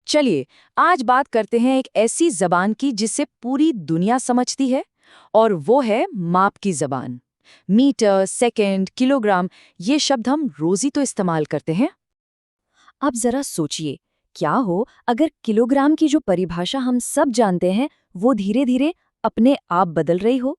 चलिए आज बात करते हैं एक ऐसी जबान की जिसे पूरी दुनिया समझती है, और वो है माप की जबान। मीटर, सेकंड, किलोग्राम, ये शब्द हम रोज ही तो इस्तेमाल करते हैं। अब जरा सोचिए, क्या हो अगर किलोग्राम की जो परिभाषा हम सब जानते हैं वो धीरे धीरे अपने आप बदल रही हो।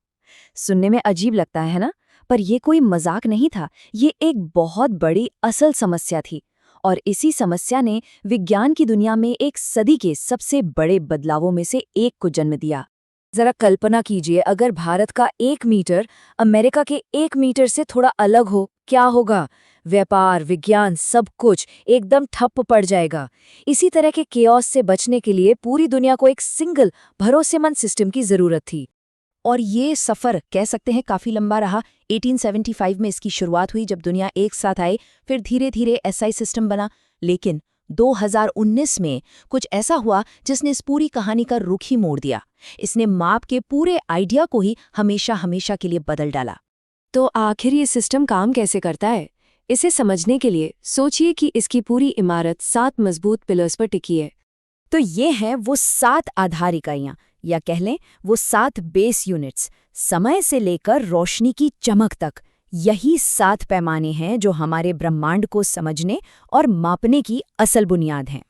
सुनने में अजीब लगता है ना, पर ये कोई मजाक नहीं था। ये एक बहुत बड़ी असल समस्या थी, और इसी समस्या ने विज्ञान की दुनिया में एक सदी के सबसे बड़े बदलावों में से एक को जन्म दिया। जरा कल्पना कीजिए, अगर भारत का 1 मीटर अमेरिका के 1 मीटर से थोड़ा अलग हो, क्या होगा? व्यापार, विज्ञान, सब कुछ एकदम ठप पड़ जाएगा। इसी तरह के केओस से बचने के लिए पूरी दुनिया को एक सिंगल भरोसेमंद सिस्टम की जरूरत थी। और ये सफर कह सकते हैं काफी लंबा रहा। 1875 में इसकी शुरुआत हुई, जब दुनिया एक साथ आई, फिर धीरे धीरे एसआई सिस्टम बना। लेकिन 2019 में कुछ ऐसा हुआ जिसने इस पूरी कहानी का रुख ही मोड़ दिया। इसने माप के पूरे आइडिया को ही हमेशा हमेशा के लिए बदल डाला। तो आखिर ये सिस्टम काम कैसे करता है? इसे समझने के लिए सोचिए कि इसकी पूरी इमारत 7 मजबूत पिलर्स पर टिकी है। तो ये हैं वो 7 आधार इकाइयां, या कह लें वो 7 बेस यूनिट्स। समय से लेकर रोशनी की चमक तक यही 7 पैमाने हैं जो हमारे ब्रह्मांड को समझने और मापने की असल बुनियाद हैं।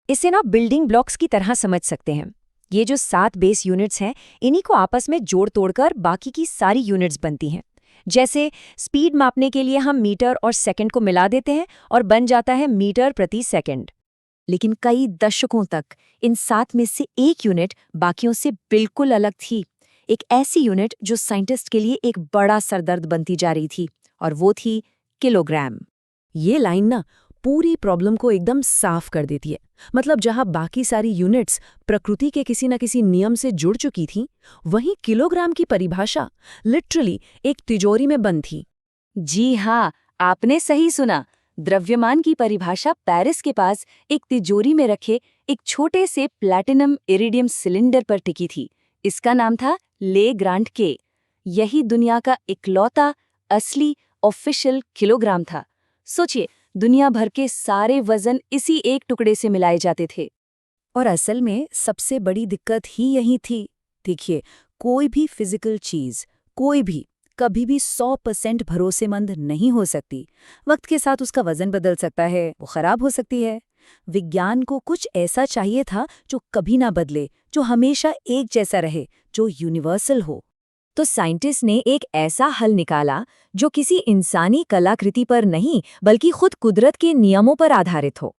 इसे ना बिल्डिंग ब्लॉक्स की तरह समझ सकते हैं। ये जो 7 बेस यूनिट्स हैं, इन्हीं को आपस में जोड़ तोड़कर बाकी की सारी यूनिट्स बनती हैं। जैसे स्पीड मापने के लिए हम मीटर और सेकंड को मिला देते हैं और बन जाता है मीटर प्रति सेकंड। लेकिन कई दशकों तक इन 7 में से एक यूनिट बाकियों से बिल्कुल अलग थी। एक ऐसी यूनिट जो साइंटिस्ट के लिए एक बड़ा सरदर्द बनती जा रही थी, और वो थी किलोग्राम। ये लाइन ना पूरी प्रॉब्लम को एकदम साफ कर देती है। मतलब जहां बाकी सारी यूनिट्स प्रकृति के किसी न किसी नियम से जुड़ चुकी थीं, वहीं किलोग्राम की परिभाषा लिटरली एक तिजोरी में बंद थी। जी हाँ, आपने सही सुना। द्रव्यमान की परिभाषा पेरिस के पास एक तिजोरी में रखे एक छोटे से प्लैटिनम इरिडियम सिलेंडर पर टिकी थी। इसका नाम था ले ग्रांड के। यही दुनिया का इकलौता असली ऑफिशियल किलोग्राम था। सोचिए, दुनिया भर के सारे वजन इसी एक टुकड़े से मिलाए जाते थे। और असल में सबसे बड़ी दिक्कत ही यही थी। देखिए, कोई भी फिजिकल चीज, कोई भी, कभी भी 100% भरोसेमंद नहीं हो सकती। वक्त के साथ उसका वजन बदल सकता है, वो खराब हो सकती है। विज्ञान को कुछ ऐसा चाहिए था जो कभी ना बदले, जो हमेशा एक जैसा रहे, जो यूनिवर्सल हो। तो साइंटिस्ट ने एक ऐसा हल निकाला जो किसी इंसानी कलाकृति पर नहीं, बल्कि खुद कुदरत के नियमों पर आधारित हो।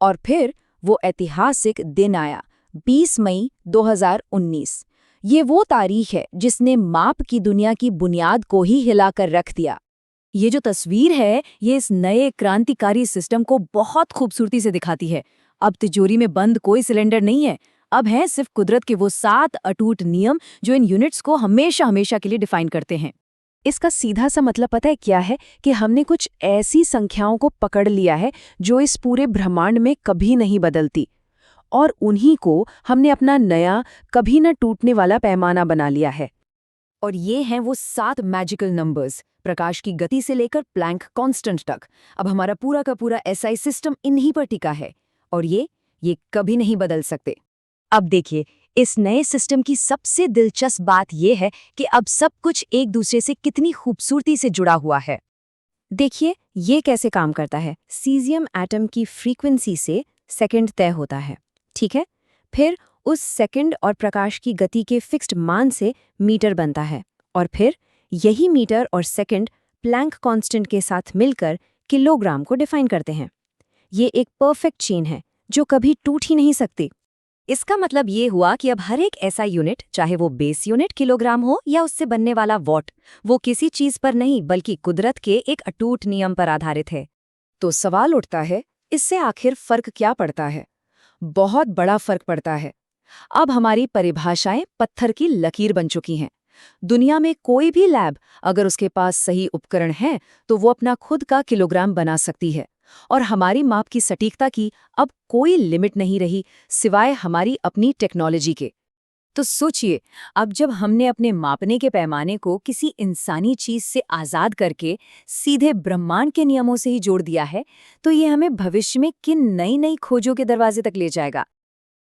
और फिर वो ऐतिहासिक दिन आया, 20 मई 2019। ये वो तारीख है जिसने माप की दुनिया की बुनियाद को ही हिलाकर रख दिया। ये जो तस्वीर है, ये इस नए क्रांतिकारी सिस्टम को बहुत खूबसूरती से दिखाती है। अब तिजोरी में बंद कोई सिलेंडर नहीं है। अब हैं सिर्फ कुदरत के वो 7 अटूट नियम जो इन यूनिट्स को हमेशा हमेशा के लिए डिफाइन करते हैं। इसका सीधा सा मतलब पता है क्या है? कि हमने कुछ ऐसी संख्याओं को पकड़ लिया है जो इस पूरे ब्रह्मांड में कभी नहीं बदलती, और उन्हीं को हमने अपना नया, कभी न टूटने वाला पैमाना बना लिया है। और ये हैं वो 7 मैजिकल नंबर्स, प्रकाश की गति से लेकर प्लैंक कांस्टेंट तक। अब हमारा पूरा का पूरा एसआई सिस्टम इन्हीं पर टिका है, और ये कभी नहीं बदल सकते। अब देखिए, इस नए सिस्टम की सबसे दिलचस्प बात यह है कि अब सब कुछ एक दूसरे से कितनी खूबसूरती से जुड़ा हुआ है। देखिए, ये कैसे काम करता है। सीजियम एटम की फ्रीक्वेंसी से सेकंड तय होता है, ठीक है? फिर उस सेकंड और प्रकाश की गति के फिक्स्ड मान से मीटर बनता है, और फिर यही मीटर और सेकंड प्लैंक कांस्टेंट के साथ मिलकर किलोग्राम को डिफाइन करते हैं। ये एक परफेक्ट चेन है जो कभी टूट ही नहीं सकती। इसका मतलब ये हुआ कि अब हर एक ऐसा यूनिट, चाहे वो बेस यूनिट किलोग्राम हो या उससे बनने वाला वॉट, वो किसी चीज पर नहीं बल्कि कुदरत के एक अटूट नियम पर आधारित है। तो सवाल उठता है, इससे आखिर फर्क क्या पड़ता है? बहुत बड़ा फर्क पड़ता है। अब हमारी परिभाषाएं पत्थर की लकीर बन चुकी हैं। दुनिया में कोई भी लैब, अगर उसके पास सही उपकरण है, तो वो अपना खुद का किलोग्राम बना सकती है। और हमारी माप की सटीकता की अब कोई लिमिट नहीं रही, सिवाय हमारी अपनी टेक्नोलॉजी के। तो सोचिए, अब जब हमने अपने मापने के पैमाने को किसी इंसानी चीज से आजाद करके सीधे ब्रह्मांड के नियमों से ही जोड़ दिया है, तो ये हमें भविष्य में किन नई नई खोजों के दरवाजे तक ले जाएगा।